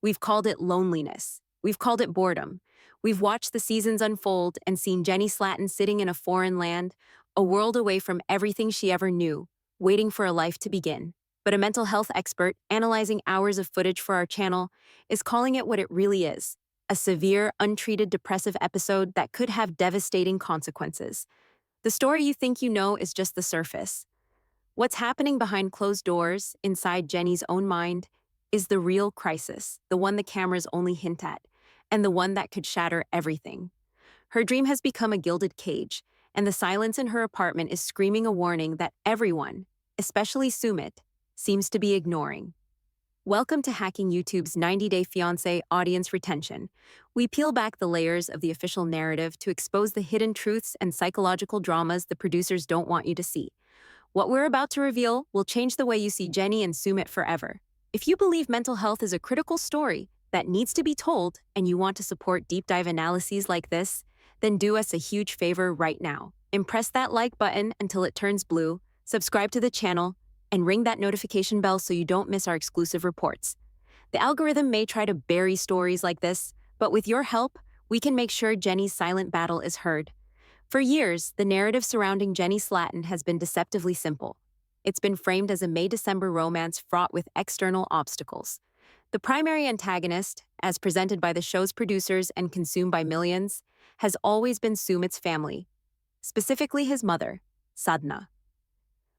We've called it loneliness. We've called it boredom. We've watched the seasons unfold and seen Jenny Slatten sitting in a foreign land, a world away from everything she ever knew, waiting for a life to begin. But a mental health expert, analyzing hours of footage for our channel, is calling it what it really is: a severe, untreated depressive episode that could have devastating consequences. The story you think you know is just the surface. What's happening behind closed doors, inside Jenny's own mind, is the real crisis, the one the cameras only hint at, and the one that could shatter everything. Her dream has become a gilded cage, and the silence in her apartment is screaming a warning that everyone, especially Sumit, seems to be ignoring. Welcome to Hacking YouTube's 90-Day Fiancé audience retention. We peel back the layers of the official narrative to expose the hidden truths and psychological dramas the producers don't want you to see. What we're about to reveal will change the way you see Jenny and Sumit forever. If you believe mental health is a critical story that needs to be told and you want to support deep dive analyses like this, then do us a huge favor right now. Impress that like button until it turns blue, subscribe to the channel, and ring that notification bell so you don't miss our exclusive reports. The algorithm may try to bury stories like this, but with your help, we can make sure Jenny's silent battle is heard. For years, the narrative surrounding Jenny Slatten has been deceptively simple. It's been framed as a May-December romance fraught with external obstacles. The primary antagonist, as presented by the show's producers and consumed by millions, has always been Sumit's family, specifically his mother, Sadhna.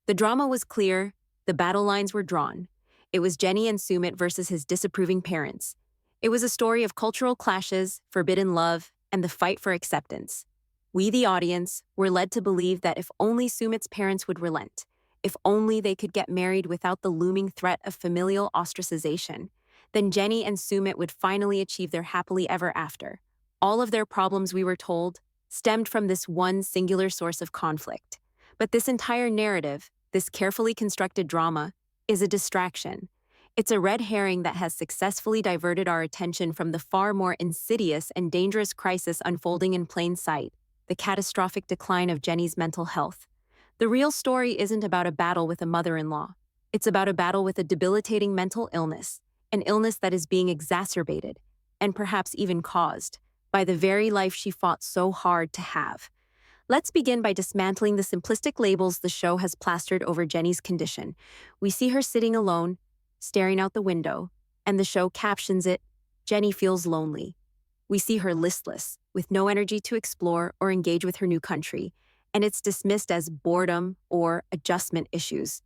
The drama was clear, the battle lines were drawn. It was Jenny and Sumit versus his disapproving parents. It was a story of cultural clashes, forbidden love, and the fight for acceptance. We, the audience, were led to believe that if only Sumit's parents would relent, if only they could get married without the looming threat of familial ostracization, then Jenny and Sumit would finally achieve their happily ever after. All of their problems, we were told, stemmed from this one singular source of conflict. But this entire narrative, this carefully constructed drama, is a distraction. It's a red herring that has successfully diverted our attention from the far more insidious and dangerous crisis unfolding in plain sight: the catastrophic decline of Jenny's mental health. The real story isn't about a battle with a mother-in-law. It's about a battle with a debilitating mental illness, an illness that is being exacerbated, and perhaps even caused, by the very life she fought so hard to have. Let's begin by dismantling the simplistic labels the show has plastered over Jenny's condition. We see her sitting alone, staring out the window, and the show captions it, "Jenny feels lonely." We see her listless, with no energy to explore or engage with her new country, and it's dismissed as boredom or adjustment issues.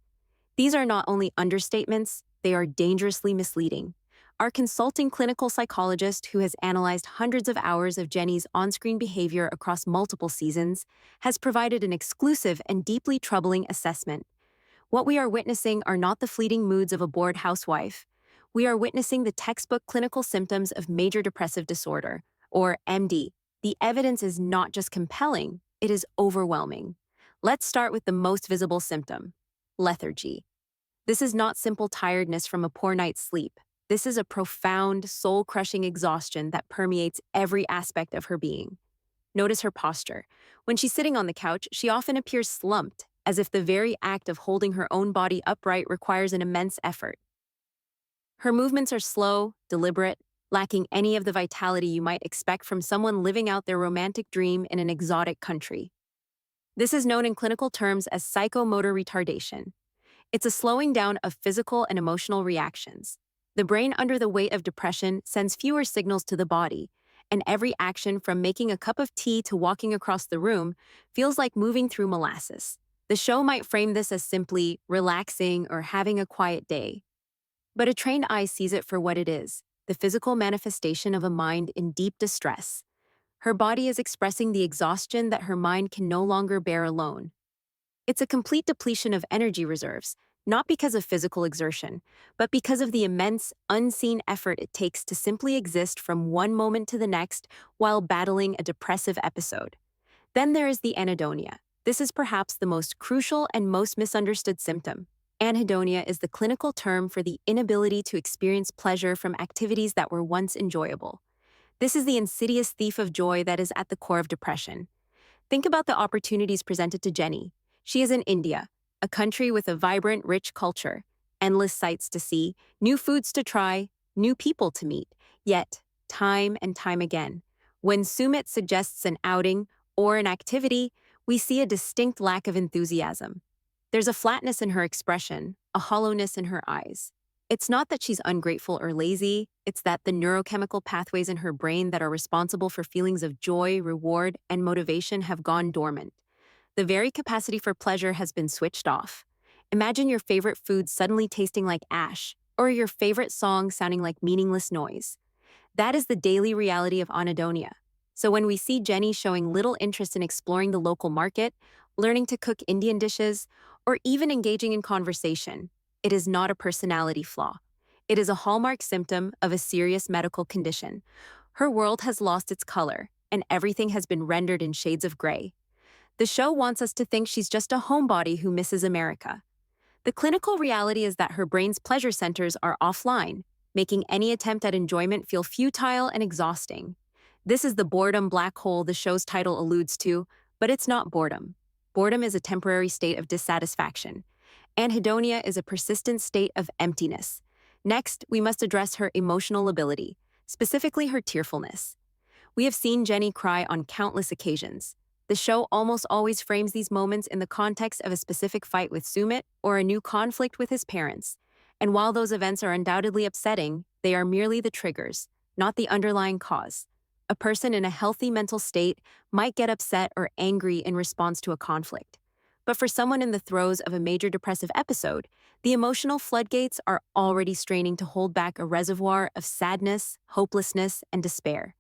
These are not only understatements, they are dangerously misleading. Our consulting clinical psychologist, who has analyzed hundreds of hours of Jenny's on-screen behavior across multiple seasons, has provided an exclusive and deeply troubling assessment. What we are witnessing are not the fleeting moods of a bored housewife. We are witnessing the textbook clinical symptoms of major depressive disorder, or MD. The evidence is not just compelling, it is overwhelming. Let's start with the most visible symptom: lethargy. This is not simple tiredness from a poor night's sleep. This is a profound, soul-crushing exhaustion that permeates every aspect of her being. Notice her posture. When she's sitting on the couch, she often appears slumped, as if the very act of holding her own body upright requires an immense effort. Her movements are slow, deliberate, lacking any of the vitality you might expect from someone living out their romantic dream in an exotic country. This is known in clinical terms as psychomotor retardation. It's a slowing down of physical and emotional reactions. The brain, under the weight of depression, sends fewer signals to the body, and every action, from making a cup of tea to walking across the room, feels like moving through molasses. The show might frame this as simply relaxing or having a quiet day, but a trained eye sees it for what it is: the physical manifestation of a mind in deep distress. Her body is expressing the exhaustion that her mind can no longer bear alone. It's a complete depletion of energy reserves, not because of physical exertion, but because of the immense, unseen effort it takes to simply exist from one moment to the next while battling a depressive episode. Then there is the anhedonia. This is perhaps the most crucial and most misunderstood symptom. Anhedonia is the clinical term for the inability to experience pleasure from activities that were once enjoyable. This is the insidious thief of joy that is at the core of depression. Think about the opportunities presented to Jenny. She is in India, a country with a vibrant, rich culture, endless sights to see, new foods to try, new people to meet. Yet, time and time again, when Sumit suggests an outing or an activity, we see a distinct lack of enthusiasm. There's a flatness in her expression, a hollowness in her eyes. It's not that she's ungrateful or lazy, it's that the neurochemical pathways in her brain that are responsible for feelings of joy, reward, and motivation have gone dormant. The very capacity for pleasure has been switched off. Imagine your favorite food suddenly tasting like ash, or your favorite song sounding like meaningless noise. That is the daily reality of anhedonia. So when we see Jenny showing little interest in exploring the local market, learning to cook Indian dishes, or even engaging in conversation, it is not a personality flaw. It is a hallmark symptom of a serious medical condition. Her world has lost its color, and everything has been rendered in shades of gray. The show wants us to think she's just a homebody who misses America. The clinical reality is that her brain's pleasure centers are offline, making any attempt at enjoyment feel futile and exhausting. This is the boredom black hole the show's title alludes to, but it's not boredom. Boredom is a temporary state of dissatisfaction. Anhedonia is a persistent state of emptiness. Next, we must address her emotional ability, specifically her tearfulness. We have seen Jenny cry on countless occasions. The show almost always frames these moments in the context of a specific fight with Sumit or a new conflict with his parents. And while those events are undoubtedly upsetting, they are merely the triggers, not the underlying cause. A person in a healthy mental state might get upset or angry in response to a conflict. But for someone in the throes of a major depressive episode, the emotional floodgates are already straining to hold back a reservoir of sadness, hopelessness, and despair.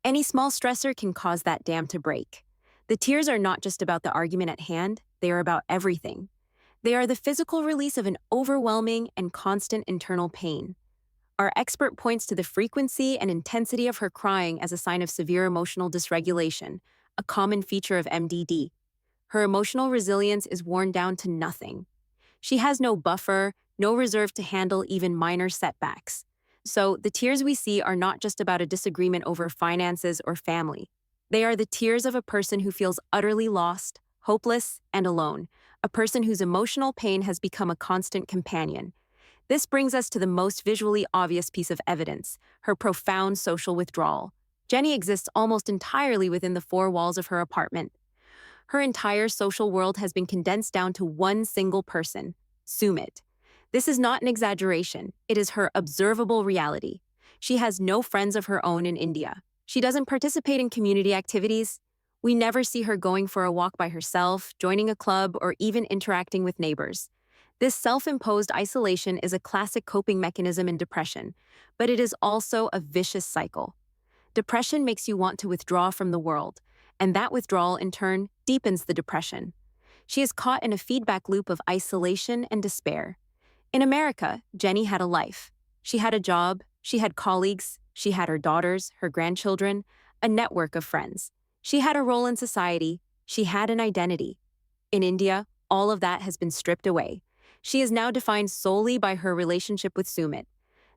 Any small stressor can cause that dam to break. The tears are not just about the argument at hand, they are about everything. They are the physical release of an overwhelming and constant internal pain. Our expert points to the frequency and intensity of her crying as a sign of severe emotional dysregulation, a common feature of MDD. Her emotional resilience is worn down to nothing. She has no buffer, no reserve to handle even minor setbacks. So, the tears we see are not just about a disagreement over finances or family. They are the tears of a person who feels utterly lost, hopeless, and alone, a person whose emotional pain has become a constant companion. This brings us to the most visually obvious piece of evidence, her profound social withdrawal. Jenny exists almost entirely within the four walls of her apartment. Her entire social world has been condensed down to one single person, Sumit. This is not an exaggeration, it is her observable reality. She has no friends of her own in India. She doesn't participate in community activities. We never see her going for a walk by herself, joining a club, or even interacting with neighbors. This self-imposed isolation is a classic coping mechanism in depression, but it is also a vicious cycle. Depression makes you want to withdraw from the world, and that withdrawal, in turn, deepens the depression. She is caught in a feedback loop of isolation and despair. In America, Jenny had a life. She had a job, she had colleagues, she had her daughters, her grandchildren, a network of friends. She had a role in society, she had an identity. In India, all of that has been stripped away. She is now defined solely by her relationship with Sumit.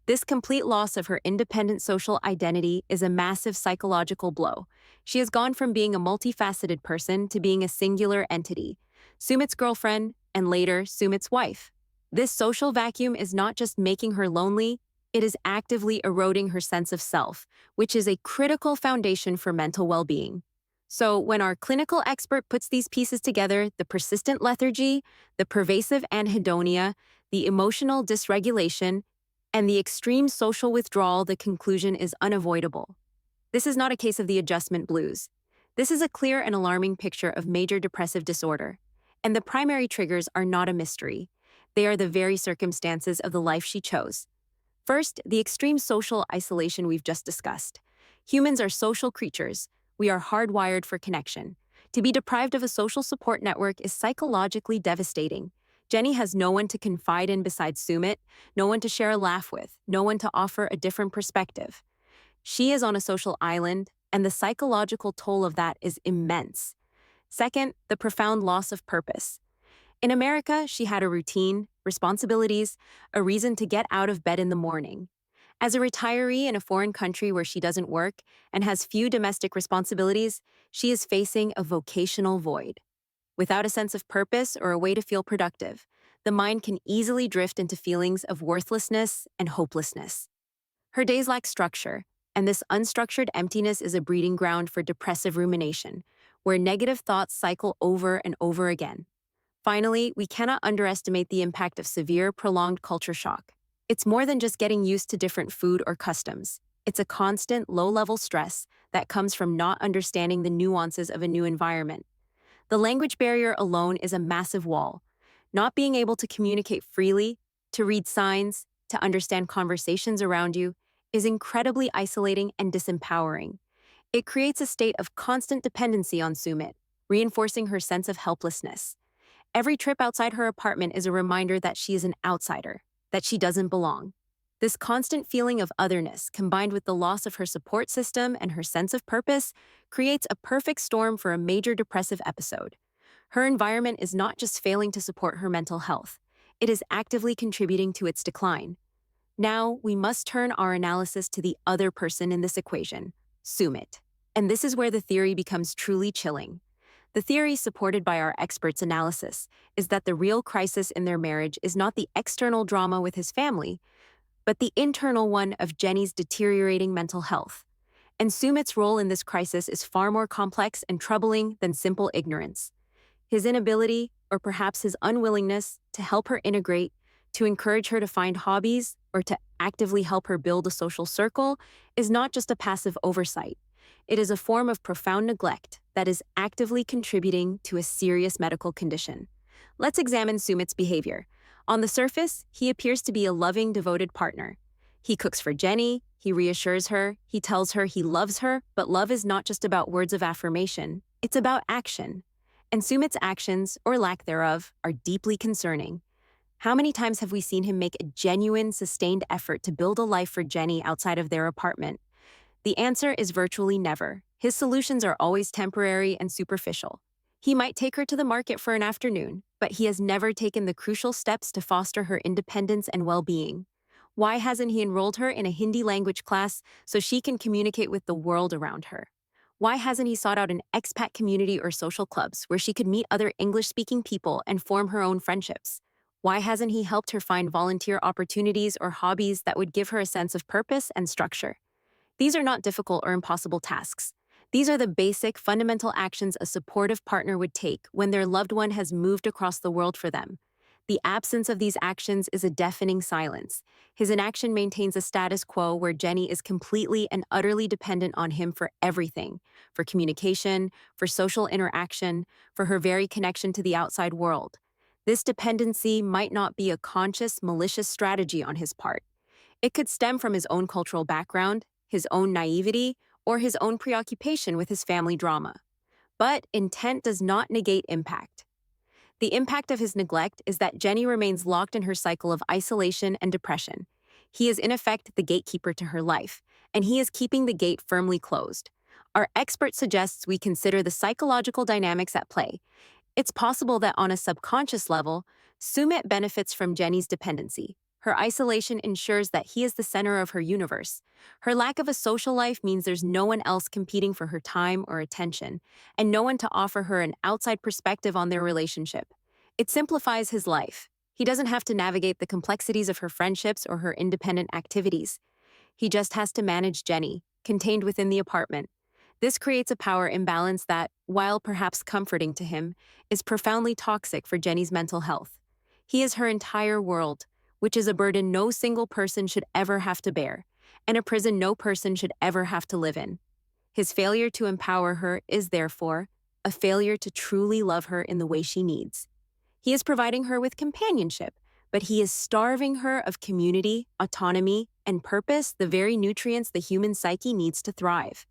This complete loss of her independent social identity is a massive psychological blow. She has gone from being a multifaceted person to being a singular entity, Sumit's girlfriend, and later, Sumit's wife. This social vacuum is not just making her lonely, it is actively eroding her sense of self, which is a critical foundation for mental well-being. So when our clinical expert puts these pieces together, the persistent lethargy, the pervasive anhedonia, the emotional dysregulation, and the extreme social withdrawal, the conclusion is unavoidable. This is not a case of the adjustment blues. This is a clear and alarming picture of major depressive disorder. And the primary triggers are not a mystery. They are the very circumstances of the life she chose. First, the extreme social isolation we've just discussed. Humans are social creatures. We are hardwired for connection. To be deprived of a social support network is psychologically devastating. Jenny has no one to confide in besides Sumit, no one to share a laugh with, no one to offer a different perspective. She is on a social island, and the psychological toll of that is immense. Second, the profound loss of purpose. In America, she had a routine, responsibilities, a reason to get out of bed in the morning. As a retiree in a foreign country where she doesn't work and has few domestic responsibilities, she is facing a vocational void. Without a sense of purpose or a way to feel productive, the mind can easily drift into feelings of worthlessness and hopelessness. Her days lack structure, and this unstructured emptiness is a breeding ground for depressive rumination, where negative thoughts cycle over and over again. Finally, we cannot underestimate the impact of severe, prolonged culture shock. It's more than just getting used to different food or customs. It's a constant, low-level stress that comes from not understanding the nuances of a new environment. The language barrier alone is a massive wall. Not being able to communicate freely, to read signs, to understand conversations around you, is incredibly isolating and disempowering. It creates a state of constant dependency on Sumit, reinforcing her sense of helplessness. Every trip outside her apartment is a reminder that she is an outsider, that she doesn't belong. This constant feeling of otherness, combined with the loss of her support system and her sense of purpose, creates a perfect storm for a major depressive episode. Her environment is not just failing to support her mental health, it is actively contributing to its decline. Now, we must turn our analysis to the other person in this equation, Sumit. And this is where the theory becomes truly chilling. The theory, supported by our experts' analysis, is that the real crisis in their marriage is not the external drama with his family, but the internal one of Jenny's deteriorating mental health. And Sumit's role in this crisis is far more complex and troubling than simple ignorance. His inability, or perhaps his unwillingness, to help her integrate, to encourage her to find hobbies, or to actively help her build a social circle, is not just a passive oversight. It is a form of profound neglect that is actively contributing to a serious medical condition. Let's examine Sumit's behavior. On the surface, he appears to be a loving, devoted partner. He cooks for Jenny, he reassures her, he tells her he loves her, but love is not just about words of affirmation, it's about action. And Sumit's actions, or lack thereof, are deeply concerning. How many times have we seen him make a genuine, sustained effort to build a life for Jenny outside of their apartment? The answer is virtually never. His solutions are always temporary and superficial. He might take her to the market for an afternoon, but he has never taken the crucial steps to foster her independence and well-being. Why hasn't he enrolled her in a Hindi language class so she can communicate with the world around her? Why hasn't he sought out an expat community or social clubs where she could meet other English-speaking people and form her own friendships? Why hasn't he helped her find volunteer opportunities or hobbies that would give her a sense of purpose and structure? These are not difficult or impossible tasks. These are the basic, fundamental actions a supportive partner would take when their loved one has moved across the world for them. The absence of these actions is a deafening silence. His inaction maintains a status quo where Jenny is completely and utterly dependent on him for everything, for communication, for social interaction, for her very connection to the outside world. This dependency might not be a conscious, malicious strategy on his part. It could stem from his own cultural background, his own naivety, or his own preoccupation with his family drama. But intent does not negate impact. The impact of his neglect is that Jenny remains locked in her cycle of isolation and depression. He is in effect the gatekeeper to her life, and he is keeping the gate firmly closed. Our expert suggests we consider the psychological dynamics at play. It's possible that on a subconscious level, Sumit benefits from Jenny's dependency. Her isolation ensures that he is the center of her universe. Her lack of a social life means there's no one else competing for her time or attention, and no one to offer her an outside perspective on their relationship. It simplifies his life. He doesn't have to navigate the complexities of her friendships or her independent activities. He just has to manage Jenny, contained within the apartment. This creates a power imbalance that, while perhaps comforting to him, is profoundly toxic for Jenny's mental health. He is her entire world, which is a burden no single person should ever have to bear, and a prison no person should ever have to live in. His failure to empower her is, therefore, a failure to truly love her in the way she needs. He is providing her with companionship, but he is starving her of community, autonomy, and purpose, the very nutrients the human psyche needs to thrive.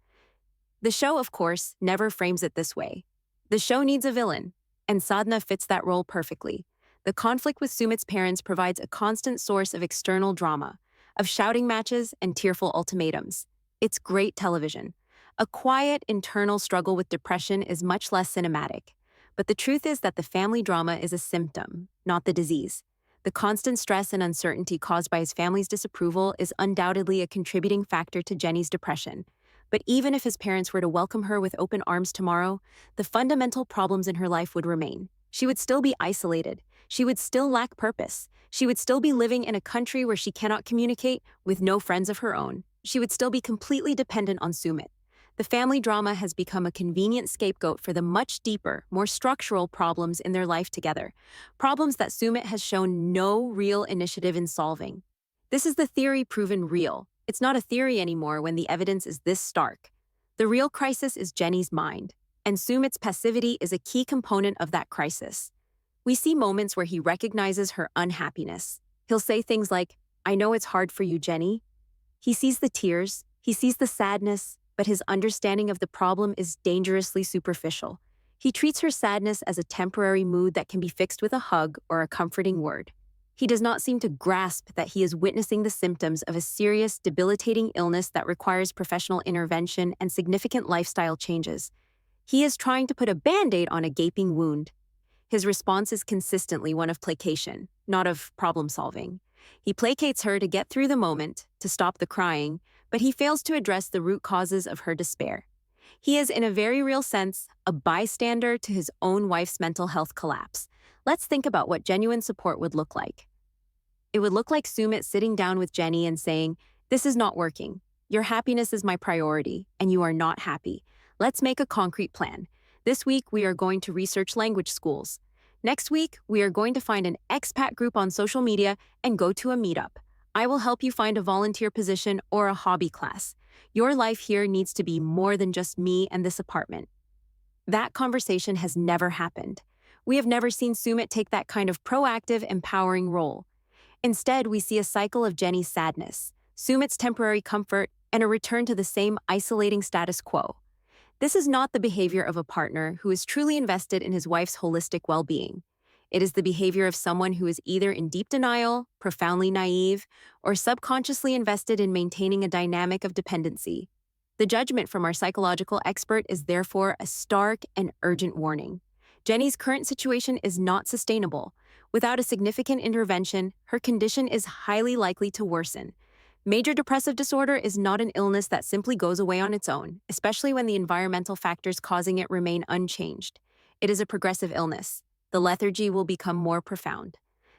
The show, of course, never frames it this way. The show needs a villain, and Sadhna fits that role perfectly. The conflict with Sumit's parents provides a constant source of external drama, of shouting matches and tearful ultimatums. It's great television. A quiet, internal struggle with depression is much less cinematic. But the truth is that the family drama is a symptom, not the disease. The constant stress and uncertainty caused by his family's disapproval is undoubtedly a contributing factor to Jenny's depression. But even if his parents were to welcome her with open arms tomorrow, the fundamental problems in her life would remain. She would still be isolated. She would still lack purpose. She would still be living in a country where she cannot communicate, with no friends of her own. She would still be completely dependent on Sumit. The family drama has become a convenient scapegoat for the much deeper, more structural problems in their life together, problems that Sumit has shown no real initiative in solving. This is the theory proven real. It's not a theory anymore when the evidence is this stark. The real crisis is Jenny's mind, and Sumit's passivity is a key component of that crisis. We see moments where he recognizes her unhappiness. He'll say things like, "I know it's hard for you, Jenny." He sees the tears, he sees the sadness, but his understanding of the problem is dangerously superficial. He treats her sadness as a temporary mood that can be fixed with a hug or a comforting word. He does not seem to grasp that he is witnessing the symptoms of a serious, debilitating illness that requires professional intervention and significant lifestyle changes. He is trying to put a Band-Aid on a gaping wound. His response is consistently one of placation, not of problem-solving. He placates her to get through the moment, to stop the crying, but he fails to address the root causes of her despair. He is, in a very real sense, a bystander to his own wife's mental health collapse. Let's think about what genuine support would look like. It would look like Sumit sitting down with Jenny and saying, "This is not working. Your happiness is my priority, and you are not happy. Let's make a concrete plan. This week, we are going to research language schools. Next week, we are going to find an expat group on social media and go to a meetup. I will help you find a volunteer position or a hobby class. Your life here needs to be more than just me and this apartment." That conversation has never happened. We have never seen Sumit take that kind of proactive, empowering role. Instead, we see a cycle of Jenny's sadness, Sumit's temporary comfort, and a return to the same isolating status quo. This is not the behavior of a partner who is truly invested in his wife's holistic well-being. It is the behavior of someone who is either in deep denial, profoundly naive, or subconsciously invested in maintaining a dynamic of dependency. The judgment from our psychological expert is therefore a stark and urgent warning. Jenny's current situation is not sustainable. Without a significant intervention, her condition is highly likely to worsen. Major depressive disorder is not an illness that simply goes away on its own, especially when the environmental factors causing it remain unchanged. It is a progressive illness. The lethargy will become more profound.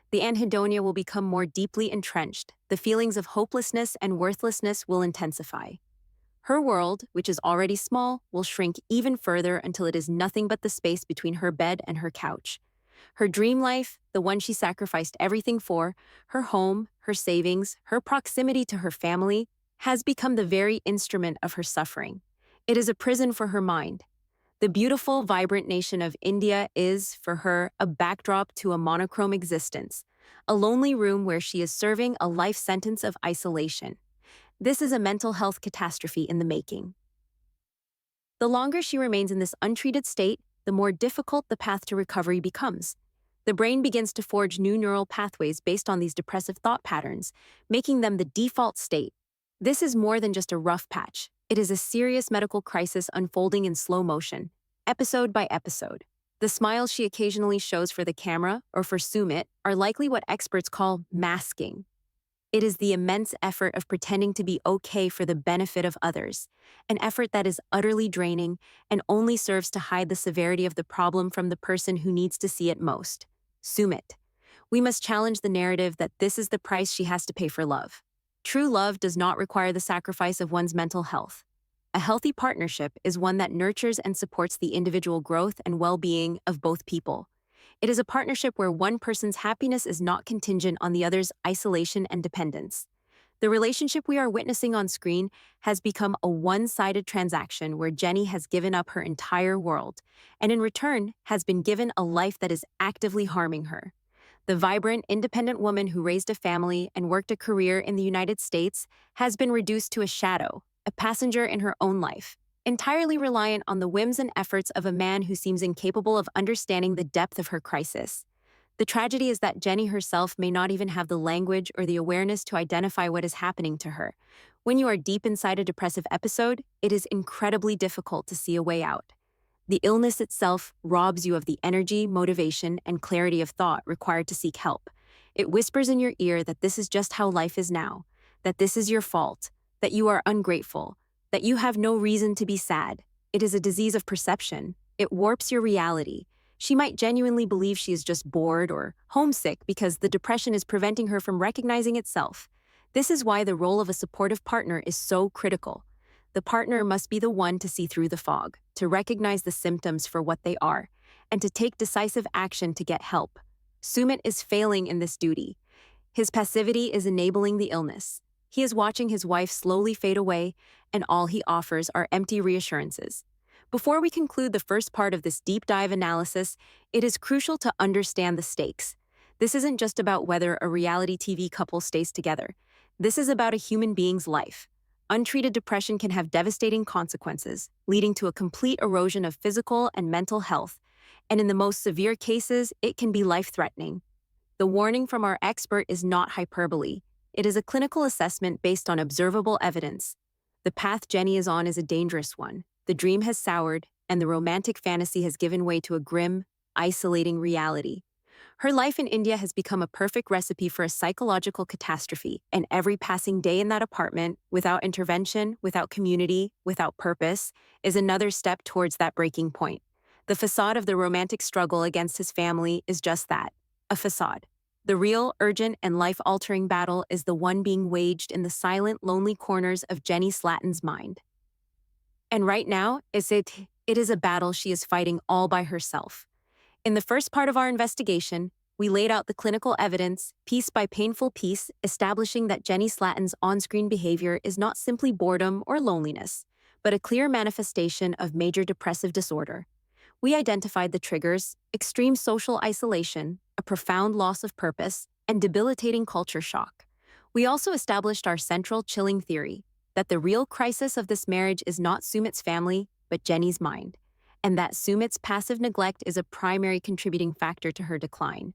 The anhedonia will become more deeply entrenched. The feelings of hopelessness and worthlessness will intensify. Her world, which is already small, will shrink even further until it is nothing but the space between her bed and her couch. Her dream life, the one she sacrificed everything for, her home, her savings, her proximity to her family, has become the very instrument of her suffering. It is a prison for her mind. The beautiful, vibrant nation of India is, for her, a backdrop to a monochrome existence, a lonely room where she is serving a life sentence of isolation. This is a mental health catastrophe in the making. The longer she remains in this untreated state, the more difficult the path to recovery becomes. The brain begins to forge new neural pathways based on these depressive thought patterns, making them the default state. This is more than just a rough patch. It is a serious medical crisis unfolding in slow motion, episode by episode. The smiles she occasionally shows for the camera, or for Sumit, are likely what experts call masking. It is the immense effort of pretending to be okay for the benefit of others, an effort that is utterly draining and only serves to hide the severity of the problem from the person who needs to see it most, Sumit. We must challenge the narrative that this is the price she has to pay for love. True love does not require the sacrifice of one's mental health. A healthy partnership is one that nurtures and supports the individual growth and well-being of both people. It is a partnership where one person's happiness is not contingent on the other's isolation and dependence. The relationship we are witnessing on screen has become a one-sided transaction where Jenny has given up her entire world, and in return has been given a life that is actively harming her. The vibrant, independent woman who raised a family and worked a career in the United States has been reduced to a shadow, a passenger in her own life, entirely reliant on the whims and efforts of a man who seems incapable of understanding the depth of her crisis. The tragedy is that Jenny herself may not even have the language or the awareness to identify what is happening to her. When you are deep inside a depressive episode, it is incredibly difficult to see a way out. The illness itself robs you of the energy, motivation, and clarity of thought required to seek help. It whispers in your ear that this is just how life is now, that this is your fault, that you are ungrateful, that you have no reason to be sad. It is a disease of perception. It warps your reality. She might genuinely believe she is just bored or homesick because the depression is preventing her from recognizing itself. This is why the role of a supportive partner is so critical. The partner must be the one to see through the fog, to recognize the symptoms for what they are, and to take decisive action to get help. Sumit is failing in this duty. His passivity is enabling the illness. He is watching his wife slowly fade away, and all he offers are empty reassurances. Before we conclude the first part of this deep dive analysis, it is crucial to understand the stakes. This isn't just about whether a reality TV couple stays together. This is about a human being's life. Untreated depression can have devastating consequences, leading to a complete erosion of physical and mental health, and in the most severe cases, it can be life-threatening. The warning from our expert is not hyperbole. It is a clinical assessment based on observable evidence. The path Jenny is on is a dangerous one. The dream has soured, and the romantic fantasy has given way to a grim, isolating reality. Her life in India has become a perfect recipe for a psychological catastrophe, and every passing day in that apartment, without intervention, without community, without purpose, is another step towards that breaking point. The facade of the romantic struggle against his family is just that, a facade. The real, urgent, and life-altering battle is the one being waged in the silent, lonely corners of Jenny Slatten's mind. And right now, it is a battle she is fighting all by herself. In the first part of our investigation, we laid out the clinical evidence, piece by painful piece, establishing that Jenny Slatten's on-screen behavior is not simply boredom or loneliness, but a clear manifestation of major depressive disorder. We identified the triggers: extreme social isolation, a profound loss of purpose, and debilitating culture shock. We also established our central chilling theory, that the real crisis of this marriage is not Sumit's family, but Jenny's mind, and that Sumit's passive neglect is a primary contributing factor to her decline.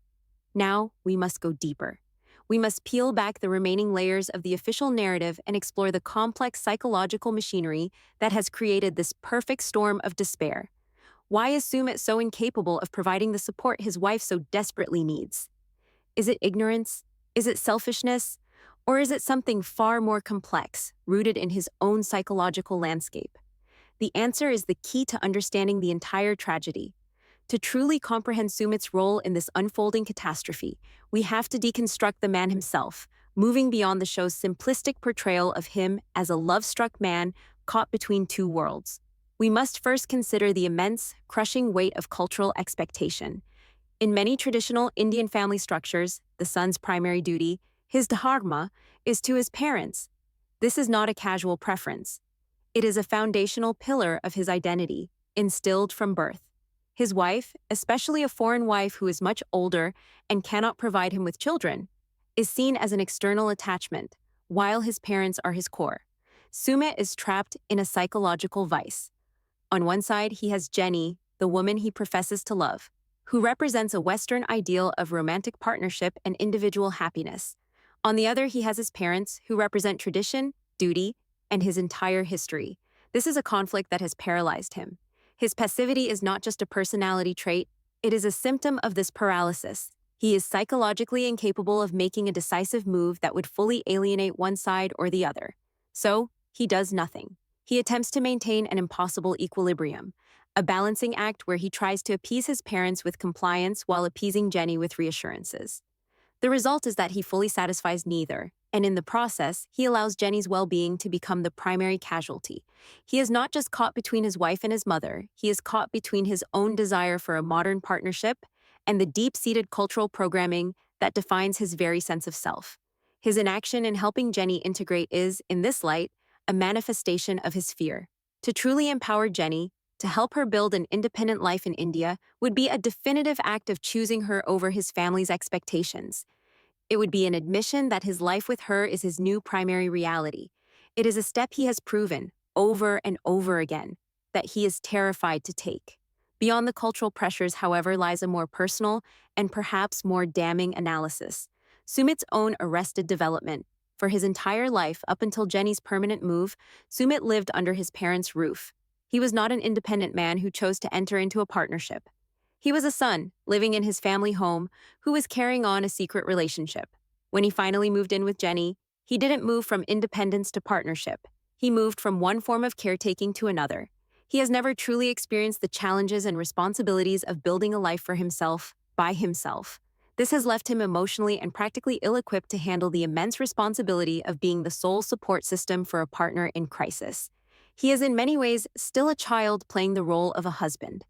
Now, we must go deeper. We must peel back the remaining layers of the official narrative and explore the complex psychological machinery that has created this perfect storm of despair. Why is Sumit so incapable of providing the support his wife so desperately needs? Is it ignorance? Is it selfishness? Or is it something far more complex, rooted in his own psychological landscape? The answer is the key to understanding the entire tragedy. To truly comprehend Sumit's role in this unfolding catastrophe, we have to deconstruct the man himself, moving beyond the show's simplistic portrayal of him as a love-struck man caught between two worlds. We must first consider the immense, crushing weight of cultural expectation. In many traditional Indian family structures, the son's primary duty, his dharma, is to his parents. This is not a casual preference. It is a foundational pillar of his identity, instilled from birth. His wife, especially a foreign wife who is much older and cannot provide him with children, is seen as an external attachment, while his parents are his core. Sumit is trapped in a psychological vice. On one side, he has Jenny, the woman he professes to love, who represents a Western ideal of romantic partnership and individual happiness. On the other, he has his parents, who represent tradition, duty, and his entire history. This is a conflict that has paralyzed him. His passivity is not just a personality trait, it is a symptom of this paralysis. He is psychologically incapable of making a decisive move that would fully alienate one side or the other. So, he does nothing. He attempts to maintain an impossible equilibrium, a balancing act where he tries to appease his parents with compliance while appeasing Jenny with reassurances. The result is that he fully satisfies neither, and in the process, he allows Jenny's well-being to become the primary casualty. He is not just caught between his wife and his mother, he is caught between his own desire for a modern partnership and the deep-seated cultural programming that defines his very sense of self. His inaction in helping Jenny integrate is, in this light, a manifestation of his fear. To truly empower Jenny, to help her build an independent life in India, would be a definitive act of choosing her over his family's expectations. It would be an admission that his life with her is his new primary reality. It is a step he has proven, over and over again, that he is terrified to take. Beyond the cultural pressures, however, lies a more personal and perhaps more damning analysis. Sumit's own arrested development. For his entire life, up until Jenny's permanent move, Sumit lived under his parents' roof. He was not an independent man who chose to enter into a partnership. He was a son, living in his family home, who was carrying on a secret relationship. When he finally moved in with Jenny, he didn't move from independence to partnership. He moved from one form of caretaking to another. He has never truly experienced the challenges and responsibilities of building a life for himself, by himself. This has left him emotionally and practically ill-equipped to handle the immense responsibility of being the sole support system for a partner in crisis. He is in many ways still a child playing the role of a husband.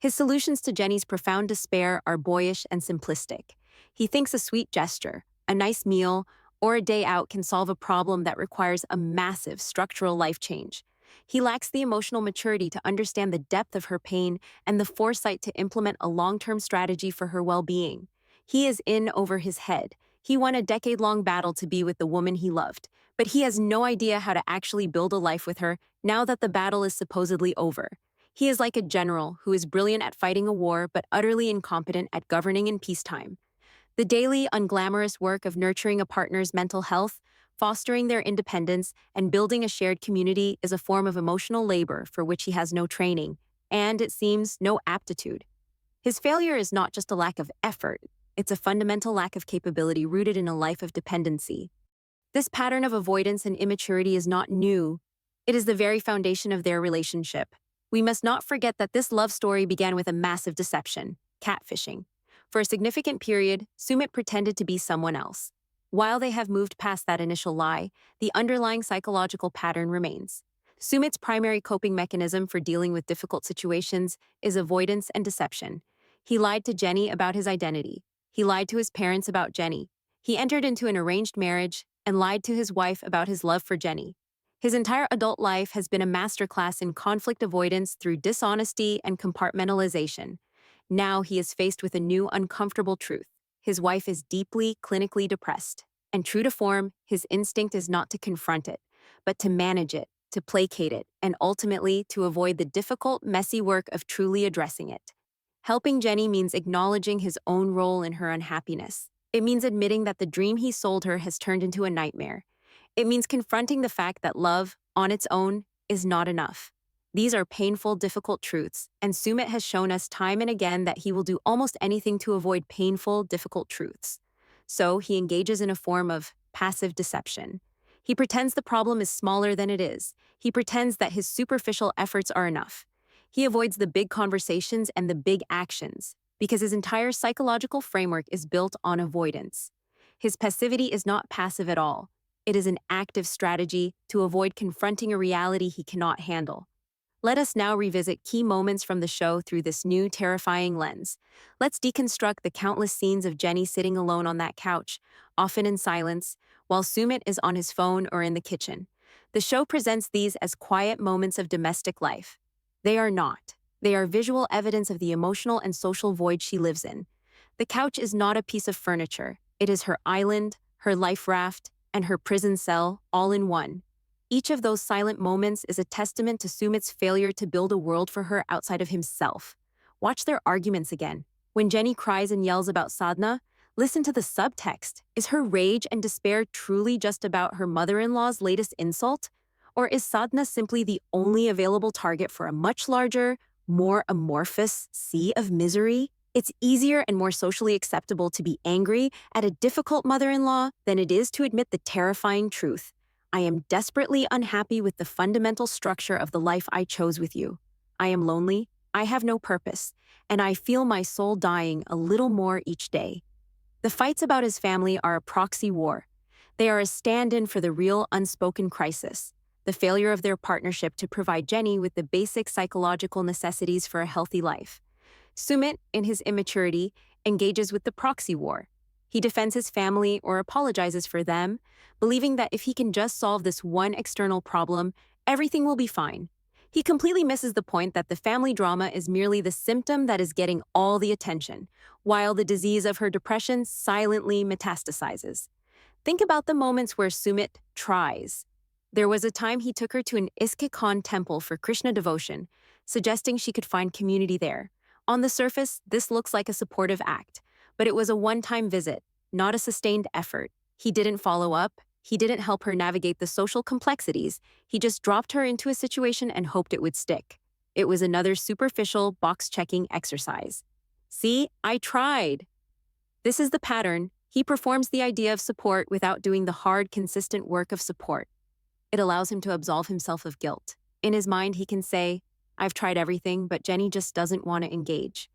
His solutions to Jenny's profound despair are boyish and simplistic. He thinks a sweet gesture, a nice meal, or a day out can solve a problem that requires a massive structural life change. He lacks the emotional maturity to understand the depth of her pain and the foresight to implement a long-term strategy for her well-being. He is in over his head. He won a decade-long battle to be with the woman he loved, but he has no idea how to actually build a life with her now that the battle is supposedly over. He is like a general who is brilliant at fighting a war but utterly incompetent at governing in peacetime. The daily, unglamorous work of nurturing a partner's mental health, fostering their independence, and building a shared community is a form of emotional labor for which he has no training, and, it seems, no aptitude. His failure is not just a lack of effort, it's a fundamental lack of capability rooted in a life of dependency. This pattern of avoidance and immaturity is not new. It is the very foundation of their relationship. We must not forget that this love story began with a massive deception, catfishing. For a significant period, Sumit pretended to be someone else. While they have moved past that initial lie, the underlying psychological pattern remains. Sumit's primary coping mechanism for dealing with difficult situations is avoidance and deception. He lied to Jenny about his identity. He lied to his parents about Jenny. He entered into an arranged marriage and lied to his wife about his love for Jenny. His entire adult life has been a masterclass in conflict avoidance through dishonesty and compartmentalization. Now he is faced with a new uncomfortable truth. His wife is deeply, clinically depressed. And true to form, his instinct is not to confront it, but to manage it, to placate it, and ultimately to avoid the difficult, messy work of truly addressing it. Helping Jenny means acknowledging his own role in her unhappiness. It means admitting that the dream he sold her has turned into a nightmare. It means confronting the fact that love, on its own, is not enough. These are painful, difficult truths, and Sumit has shown us time and again that he will do almost anything to avoid painful, difficult truths. So he engages in a form of passive deception. He pretends the problem is smaller than it is. He pretends that his superficial efforts are enough. He avoids the big conversations and the big actions, because his entire psychological framework is built on avoidance. His passivity is not passive at all. It is an active strategy to avoid confronting a reality he cannot handle. Let us now revisit key moments from the show through this new, terrifying lens. Let's deconstruct the countless scenes of Jenny sitting alone on that couch, often in silence, while Sumit is on his phone or in the kitchen. The show presents these as quiet moments of domestic life. They are not. They are visual evidence of the emotional and social void she lives in. The couch is not a piece of furniture. It is her island, her life raft, and her prison cell, all in one. Each of those silent moments is a testament to Sumit's failure to build a world for her outside of himself. Watch their arguments again. When Jenny cries and yells about Sadhna, listen to the subtext. Is her rage and despair truly just about her mother-in-law's latest insult? Or is Sadhna simply the only available target for a much larger, more amorphous sea of misery? It's easier and more socially acceptable to be angry at a difficult mother-in-law than it is to admit the terrifying truth. I am desperately unhappy with the fundamental structure of the life I chose with you. I am lonely, I have no purpose, and I feel my soul dying a little more each day. The fights about his family are a proxy war. They are a stand-in for the real unspoken crisis, the failure of their partnership to provide Jenny with the basic psychological necessities for a healthy life. Sumit, in his immaturity, engages with the proxy war. He defends his family or apologizes for them, believing that if he can just solve this one external problem, everything will be fine. He completely misses the point that the family drama is merely the symptom that is getting all the attention, while the disease of her depression silently metastasizes. Think about the moments where Sumit tries. There was a time he took her to an ISKCON temple for Krishna devotion, suggesting she could find community there. On the surface, this looks like a supportive act, but it was a one-time visit, not a sustained effort. He didn't follow up. He didn't help her navigate the social complexities. He just dropped her into a situation and hoped it would stick. It was another superficial, box-checking exercise. See, I tried. This is the pattern. He performs the idea of support without doing the hard, consistent work of support. It allows him to absolve himself of guilt. In his mind, he can say, I've tried everything, but Jenny just doesn't want to engage.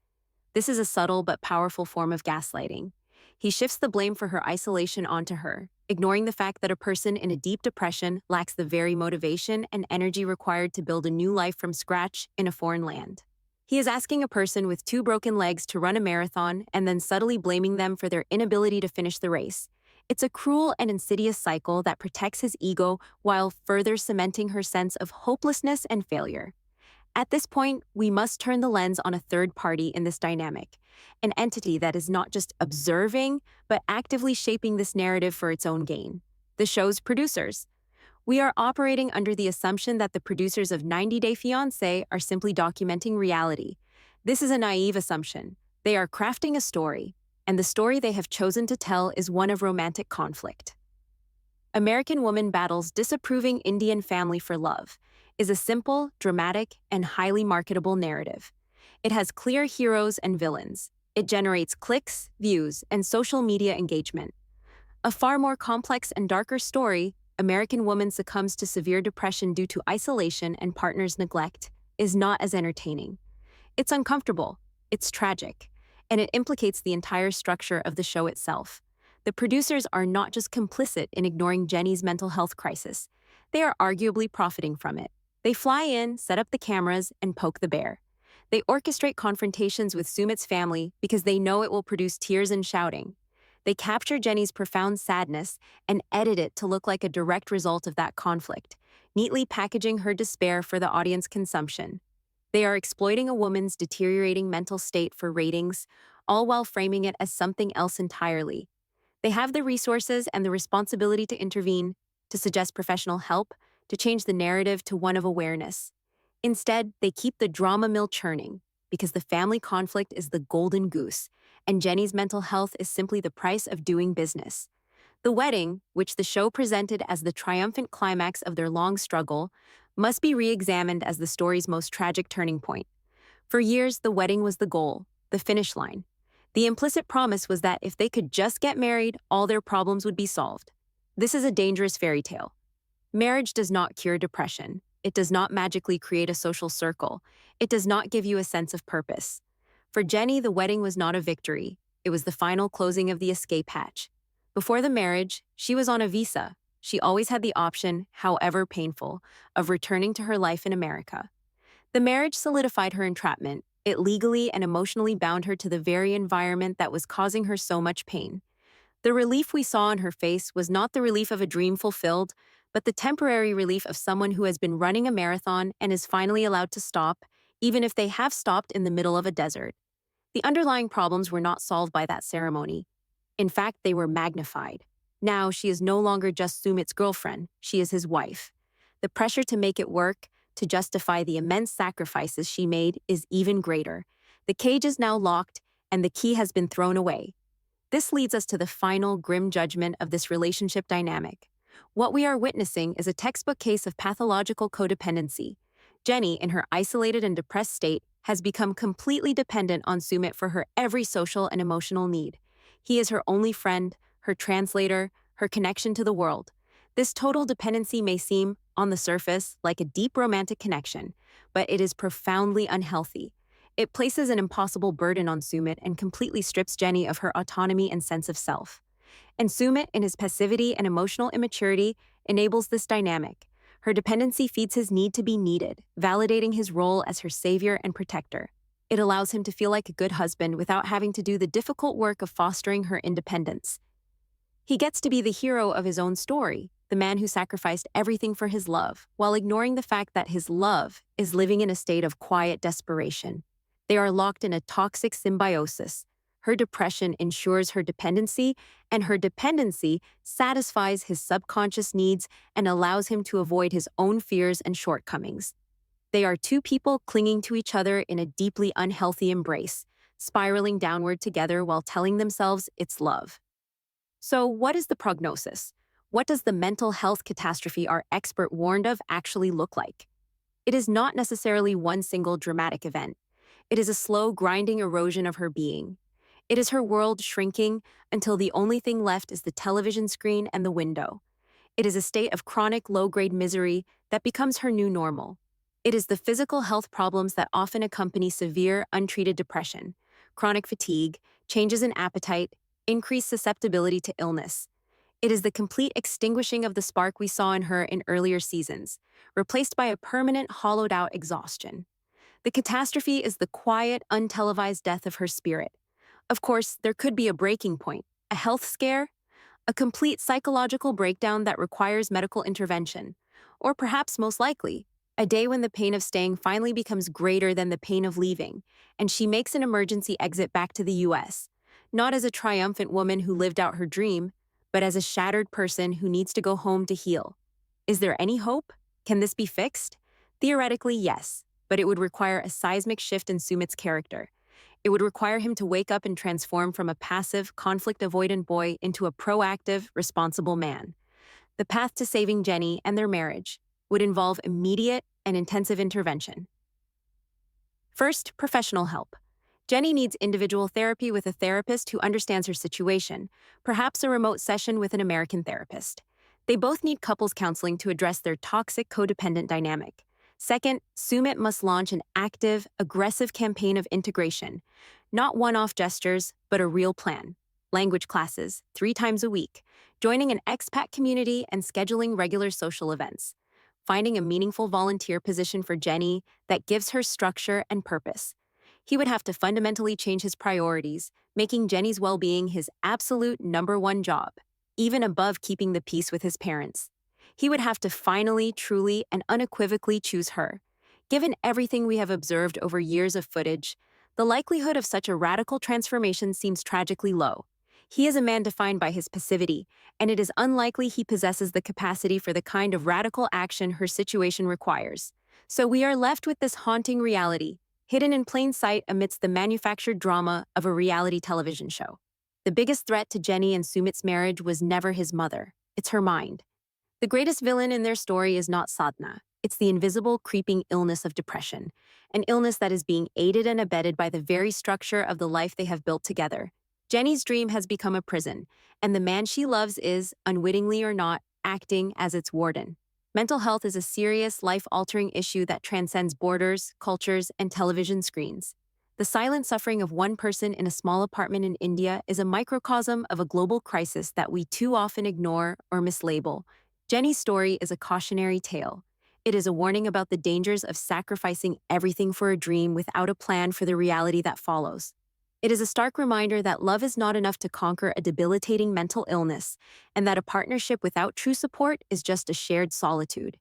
This is a subtle but powerful form of gaslighting. He shifts the blame for her isolation onto her, ignoring the fact that a person in a deep depression lacks the very motivation and energy required to build a new life from scratch in a foreign land. He is asking a person with two broken legs to run a marathon and then subtly blaming them for their inability to finish the race. It's a cruel and insidious cycle that protects his ego while further cementing her sense of hopelessness and failure. At this point, we must turn the lens on a third party in this dynamic, an entity that is not just observing, but actively shaping this narrative for its own gain. The show's producers. We are operating under the assumption that the producers of 90 Day Fiancé are simply documenting reality. This is a naive assumption. They are crafting a story, and the story they have chosen to tell is one of romantic conflict. American Woman Battles Disapproving Indian Family for Love is a simple, dramatic, and highly marketable narrative. It has clear heroes and villains. It generates clicks, views, and social media engagement. A far more complex and darker story, American Woman Succumbs to Severe Depression Due to Isolation and Partner's Neglect, is not as entertaining. It's uncomfortable, it's tragic, and it implicates the entire structure of the show itself. The producers are not just complicit in ignoring Jenny's mental health crisis. They are arguably profiting from it. They fly in, set up the cameras, and poke the bear. They orchestrate confrontations with Sumit's family because they know it will produce tears and shouting. They capture Jenny's profound sadness and edit it to look like a direct result of that conflict, neatly packaging her despair for the audience consumption. They are exploiting a woman's deteriorating mental state for ratings, all while framing it as something else entirely. They have the resources and the responsibility to intervene, to suggest professional help, to change the narrative to one of awareness. Instead, they keep the drama mill churning, because the family conflict is the golden goose, and Jenny's mental health is simply the price of doing business. The wedding, which the show presented as the triumphant climax of their long struggle, must be re-examined as the story's most tragic turning point. For years, the wedding was the goal, the finish line. The implicit promise was that if they could just get married, all their problems would be solved. This is a dangerous fairy tale. Marriage does not cure depression. It does not magically create a social circle. It does not give you a sense of purpose. For Jenny, the wedding was not a victory. It was the final closing of the escape hatch. Before the marriage, she was on a visa. She always had the option, however painful, of returning to her life in America. The marriage solidified her entrapment. It legally and emotionally bound her to the very environment that was causing her so much pain. The relief we saw on her face was not the relief of a dream fulfilled, but the temporary relief of someone who has been running a marathon and is finally allowed to stop, even if they have stopped in the middle of a desert. The underlying problems were not solved by that ceremony. In fact, they were magnified. Now, she is no longer just Sumit's girlfriend, she is his wife. The pressure to make it work, to justify the immense sacrifices she made, is even greater. The cage is now locked, and the key has been thrown away. This leads us to the final grim judgment of this relationship dynamic. What we are witnessing is a textbook case of pathological codependency. Jenny, in her isolated and depressed state, has become completely dependent on Sumit for her every social and emotional need. He is her only friend, her translator, her connection to the world. This total dependency may seem, on the surface, like a deep romantic connection, but it is profoundly unhealthy. It places an impossible burden on Sumit and completely strips Jenny of her autonomy and sense of self. And Sumit, in his passivity and emotional immaturity, enables this dynamic. Her dependency feeds his need to be needed, validating his role as her savior and protector. It allows him to feel like a good husband without having to do the difficult work of fostering her independence. He gets to be the hero of his own story, the man who sacrificed everything for his love, while ignoring the fact that his love is living in a state of quiet desperation. They are locked in a toxic symbiosis. Her depression ensures her dependency, and her dependency satisfies his subconscious needs and allows him to avoid his own fears and shortcomings. They are two people clinging to each other in a deeply unhealthy embrace, spiraling downward together while telling themselves it's love. So, what is the prognosis? What does the mental health catastrophe our expert warned of actually look like? It is not necessarily one single dramatic event. It is a slow, grinding erosion of her being. It is her world shrinking until the only thing left is the television screen and the window. It is a state of chronic low-grade misery that becomes her new normal. It is the physical health problems that often accompany severe, untreated depression, chronic fatigue, changes in appetite, increased susceptibility to illness. It is the complete extinguishing of the spark we saw in her in earlier seasons, replaced by a permanent, hollowed out exhaustion. The catastrophe is the quiet, untelevised death of her spirit. Of course, there could be a breaking point, a health scare, a complete psychological breakdown that requires medical intervention, or perhaps most likely, a day when the pain of staying finally becomes greater than the pain of leaving, and she makes an emergency exit back to the US, not as a triumphant woman who lived out her dream, but as a shattered person who needs to go home to heal. Is there any hope? Can this be fixed? Theoretically, yes, but it would require a seismic shift in Sumit's character. It would require him to wake up and transform from a passive, conflict-avoidant boy into a proactive, responsible man. The path to saving Jenny and their marriage would involve immediate and intensive intervention. First, professional help. Jenny needs individual therapy with a therapist who understands her situation, perhaps a remote session with an American therapist. They both need couples counseling to address their toxic codependent dynamic. Second, Sumit must launch an active, aggressive campaign of integration. Not one-off gestures, but a real plan. Language classes, 3 times a week, joining an expat community and scheduling regular social events. Finding a meaningful volunteer position for Jenny that gives her structure and purpose. He would have to fundamentally change his priorities, making Jenny's well-being his absolute #1 job, even above keeping the peace with his parents. He would have to finally, truly, and unequivocally choose her. Given everything we have observed over years of footage, the likelihood of such a radical transformation seems tragically low. He is a man defined by his passivity, and it is unlikely he possesses the capacity for the kind of radical action her situation requires. So we are left with this haunting reality, hidden in plain sight amidst the manufactured drama of a reality television show. The biggest threat to Jenny and Sumit's marriage was never his mother. It's her mind. The greatest villain in their story is not Sadhna. It's the invisible, creeping illness of depression, an illness that is being aided and abetted by the very structure of the life they have built together. Jenny's dream has become a prison, and the man she loves is, unwittingly or not, acting as its warden. Mental health is a serious, life-altering issue that transcends borders, cultures, and television screens. The silent suffering of one person in a small apartment in India is a microcosm of a global crisis that we too often ignore or mislabel. Jenny's story is a cautionary tale. It is a warning about the dangers of sacrificing everything for a dream without a plan for the reality that follows. It is a stark reminder that love is not enough to conquer a debilitating mental illness, and that a partnership without true support is just a shared solitude.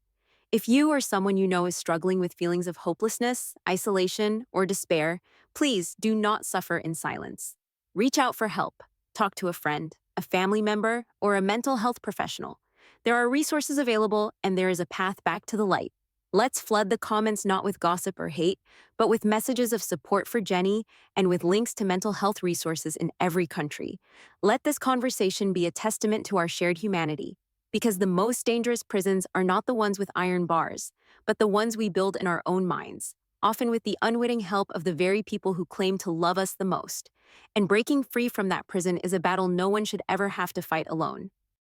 If you or someone you know is struggling with feelings of hopelessness, isolation, or despair, please do not suffer in silence. Reach out for help. Talk to a friend, a family member, or a mental health professional. There are resources available, and there is a path back to the light. Let's flood the comments not with gossip or hate, but with messages of support for Jenny and with links to mental health resources in every country. Let this conversation be a testament to our shared humanity, because the most dangerous prisons are not the ones with iron bars, but the ones we build in our own minds, often with the unwitting help of the very people who claim to love us the most. And breaking free from that prison is a battle no one should ever have to fight alone.